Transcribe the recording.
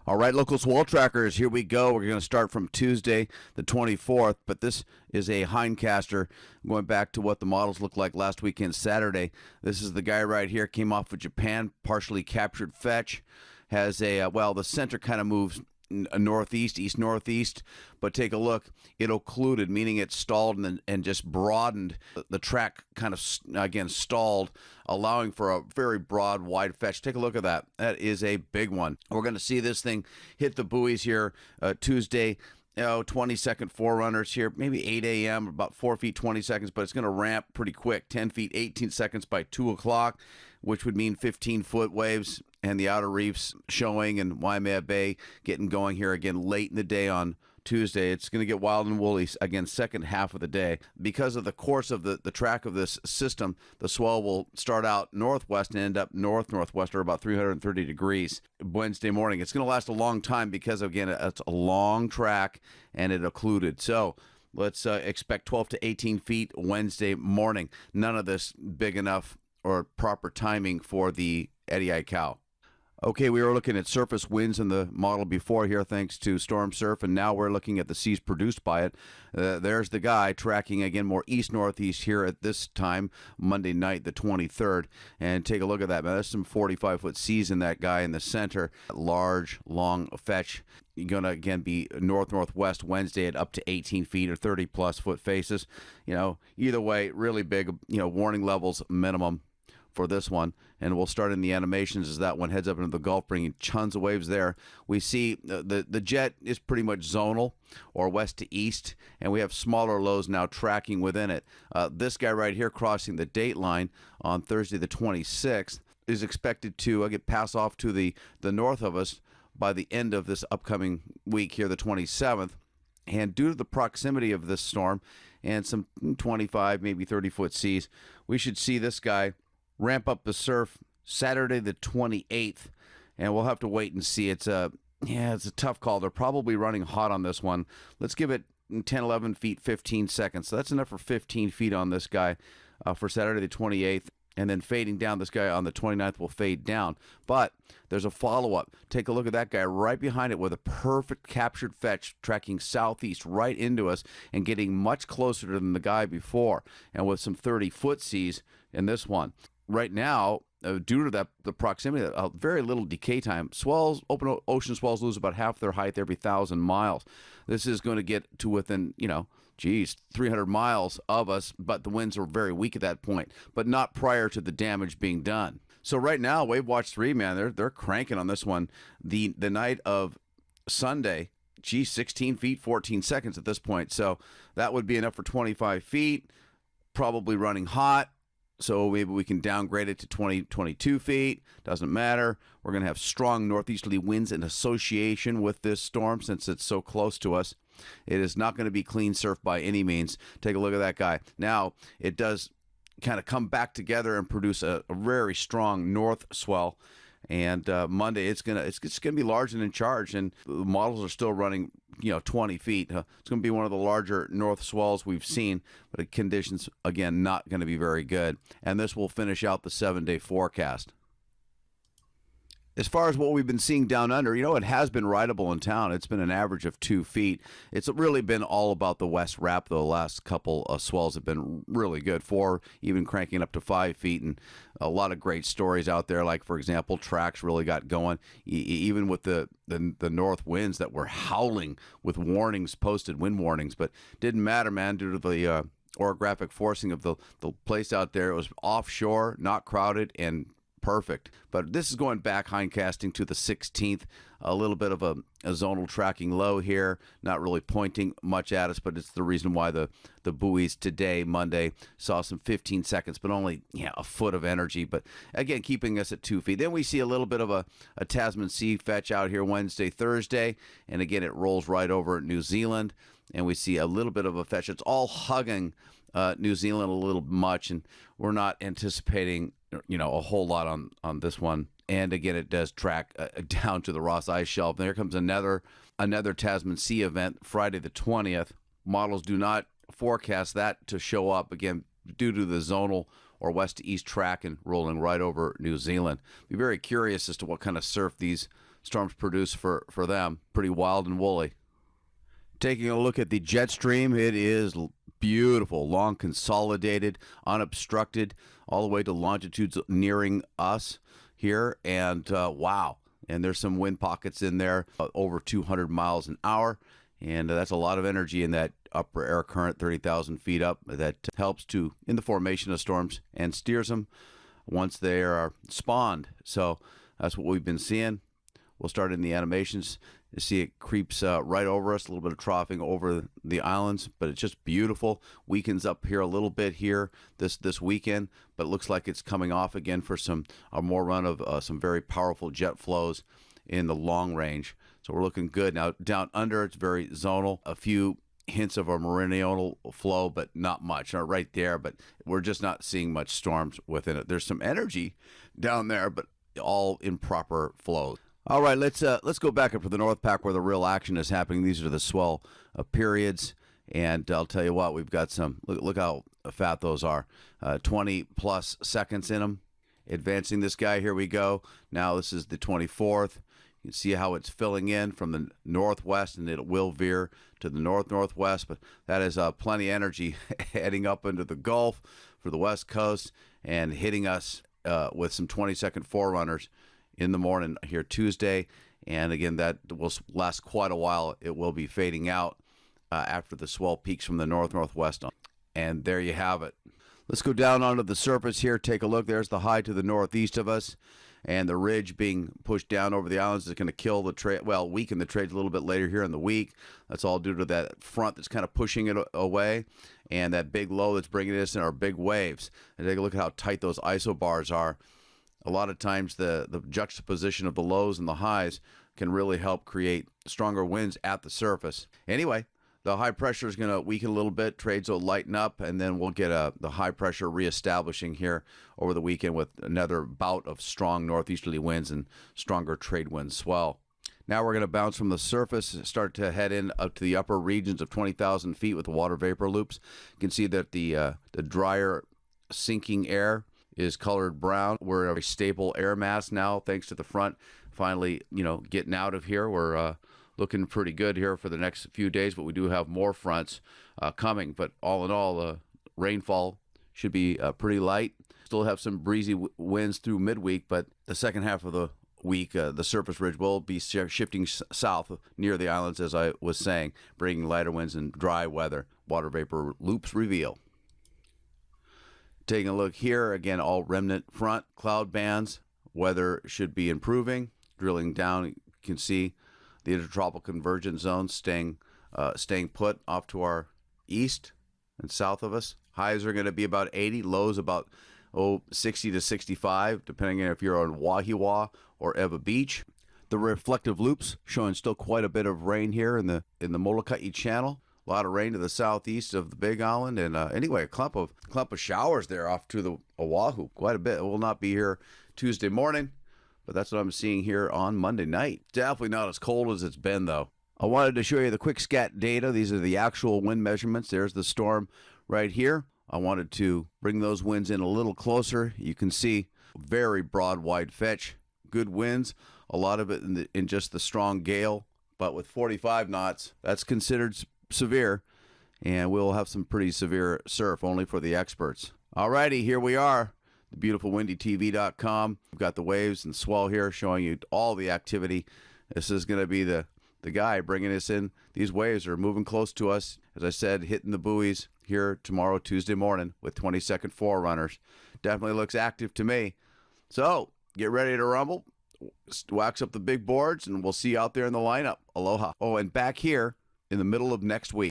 All right, local swell trackers, here we go. We're going to start from Tuesday, the 24th, but this is a hindcaster going back to what the models looked like last weekend, Saturday. This is the guy right here, came off of Japan, partially captured fetch, has a, well, the center kind of moves northeast, east-northeast, but take a look. It occluded, meaning it stalled and just broadened. The track kind of, again, stalled, allowing for a very broad, wide fetch. Take a look at that. That is a big one. We're going to see this thing hit the buoys here Tuesday. 20-second forerunners here, maybe 8 a.m., about 4 feet, 20 seconds, but it's going to ramp pretty quick, 10 feet, 18 seconds by 2 o'clock, which would mean 15-foot waves and the outer reefs showing and Waimea Bay getting going here again late in the day on Tuesday. It's going to get wild and woolly again second half of the day. Because of the course of the track of this system, the swell will start out northwest and end up north-northwest or about 330 degrees Wednesday morning. It's going to last a long time because, again, it's a long track and it occluded. So let's expect 12 to 18 feet Wednesday morning. None of this big enough or proper timing for the Eddie Aikau. Okay, we were looking at surface winds in the model before here thanks to Storm Surf, and now we're looking at the seas produced by it. There's the guy tracking, again, more east-northeast here at this time, Monday night, the 23rd. And take a look at that, man. There's some 45-foot seas in that guy in the center. Large, long fetch. You're going to, again, be north-northwest Wednesday at up to 18 feet or 30-plus foot faces. Either way, really big, warning levels minimum for this one, and we'll start in the animations as that one heads up into the Gulf, bringing tons of waves there. We see the jet is pretty much zonal or west to east, and we have smaller lows now tracking within it. This guy right here crossing the date line on Thursday the 26th is expected to pass off to the north of us by the end of this upcoming week here, the 27th. And due to the proximity of this storm and some 25, maybe 30-foot seas, we should see this guy ramp up the surf Saturday the 28th, and we'll have to wait and see. It's a tough call. They're probably running hot on this one. Let's give it 10, 11 feet, 15 seconds. So that's enough for 15 feet on this guy for Saturday the 28th, and then fading down. This guy on the 29th will fade down, but there's a follow-up. Take a look at that guy right behind it with a perfect captured fetch tracking southeast right into us and getting much closer than the guy before, and with some 30-foot seas in this one. Right now, due to the proximity, very little decay time. Swells, open ocean swells lose about half their height every 1,000 miles. This is going to get to within, 300 miles of us, but the winds are very weak at that point, but not prior to the damage being done. So right now, Wave Watch 3, man, they're cranking on this one. The night of Sunday, 16 feet, 14 seconds at this point. So that would be enough for 25 feet, probably running hot. So maybe we can downgrade it to 20, 22 feet. Doesn't matter. We're going to have strong northeasterly winds in association with this storm since it's so close to us. It is not going to be clean surf by any means. Take a look at that guy. Now, it does kind of come back together and produce a very strong north swell. And Monday, it's gonna be large and in charge, and the models are still running, 20 feet. It's going to be one of the larger north swells we've seen, but the conditions, again, not going to be very good. And this will finish out the 7-day forecast. As far as what we've been seeing down under, it has been rideable in town. It's been an average of 2 feet. It's really been all about the west wrap, though. The last couple of swells have been really good, 4, even cranking up to 5 feet, and a lot of great stories out there. Like, for example, tracks really got going, even with the north winds that were howling with warnings posted, wind warnings, but didn't matter, man, due to the orographic forcing of the place out there. It was offshore, not crowded, and perfect. But this is going back hindcasting to the 16th, a little bit of a zonal tracking low here, not really pointing much at us, but it's the reason why the buoys today, Monday, saw some 15 seconds, but only a foot of energy. But again, keeping us at 2 feet. Then we see a little bit of a Tasman Sea fetch out here Wednesday, Thursday, and again, it rolls right over New Zealand, and we see a little bit of a fetch. It's all hugging New Zealand a little much, and we're not anticipating a whole lot on this one. And again, it does track down to the Ross Ice Shelf. There comes another Tasman Sea event Friday the 20th. Models do not forecast that to show up again due to the zonal or west to east track and rolling right over New Zealand. Be very curious as to what kind of surf these storms produce for them. Pretty wild and woolly. Taking a look at the jet stream, it is beautiful, long, consolidated, unobstructed, all the way to longitudes nearing us here. And wow, and there's some wind pockets in there, over 200 miles an hour. And that's a lot of energy in that upper air current, 30,000 feet up, that helps in the formation of storms and steers them once they are spawned. So that's what we've been seeing. We'll start in the animations. You see it creeps right over us, a little bit of troughing over the islands, but it's just beautiful. Weakens up here a little bit here this weekend, but it looks like it's coming off again for a more run of some very powerful jet flows in the long range. So we're looking good. Now down under, it's very zonal. A few hints of a meridional flow, but not much. Not right there, but we're just not seeing much storms within it. There's some energy down there, but all improper flows. All right, let's go back up to the North Pack where the real action is happening. These are the swell periods, and I'll tell you what, we've got some. Look how fat those are. 20 plus seconds in them. Advancing this guy, here we go. Now this is the 24th. You can see how it's filling in from the northwest, and it will veer to the northwest, but that is plenty of energy heading up into the Gulf for the west coast and hitting us with some 20-second forerunners in the morning here Tuesday. And again, that will last quite a while. It will be fading out after the swell peaks from the northwest. And there you have it. Let's go down onto the surface here. Take a look. There's the high to the northeast of us, and the ridge being pushed down over the islands is going to kill the trade. Well, weaken the trades a little bit later here in the week. That's all due to that front that's kind of pushing it away, and that big low that's bringing us in our big waves. And take a look at how tight those isobars are. A lot of times the juxtaposition of the lows and the highs can really help create stronger winds at the surface. Anyway, the high pressure is going to weaken a little bit. Trades will lighten up, and then we'll get the high pressure reestablishing here over the weekend with another bout of strong northeasterly winds and stronger trade winds swell. Now we're going to bounce from the surface, start to head in up to the upper regions of 20,000 feet with the water vapor loops. You can see that the drier sinking air is colored brown. We're a stable air mass now, thanks to the front finally, getting out of here. We're looking pretty good here for the next few days, but we do have more fronts coming. But all in all, the rainfall should be pretty light. Still have some breezy winds through midweek, but the second half of the week, the surface ridge will be shifting south near the islands, as I was saying, bringing lighter winds and dry weather. Water vapor loops reveal. Taking a look here, again, all remnant front cloud bands. Weather should be improving. Drilling down, you can see the intertropical convergence zone staying put off to our east and south of us. Highs are going to be about 80, lows about 60 to 65, depending on if you're on Wahiwa or Eva Beach. The reflective loops showing still quite a bit of rain here in the Molokai Channel. A lot of rain to the southeast of the Big Island, and anyway, a clump of showers there off to the Oahu. Quite a bit. It will not be here Tuesday morning, but that's what I'm seeing here on Monday night. Definitely not as cold as it's been, though. I wanted to show you the quick scat data. These are the actual wind measurements. There's the storm right here. I wanted to bring those winds in a little closer. You can see very broad, wide fetch, good winds. A lot of it in just the strong gale, but with 45 knots, that's considered severe, and we'll have some pretty severe surf, only for the experts. Alrighty, here we are, the beautifulwindytv.com. We've got the waves and swell here showing you all the activity. This is going to be the guy bringing us in. These waves are moving close to us, as I said, hitting the buoys here tomorrow, Tuesday morning, with 20-second forerunners. Definitely looks active to me. So get ready to rumble, wax up the big boards, and we'll see you out there in the lineup. Aloha. Oh, and back here in the middle of next week.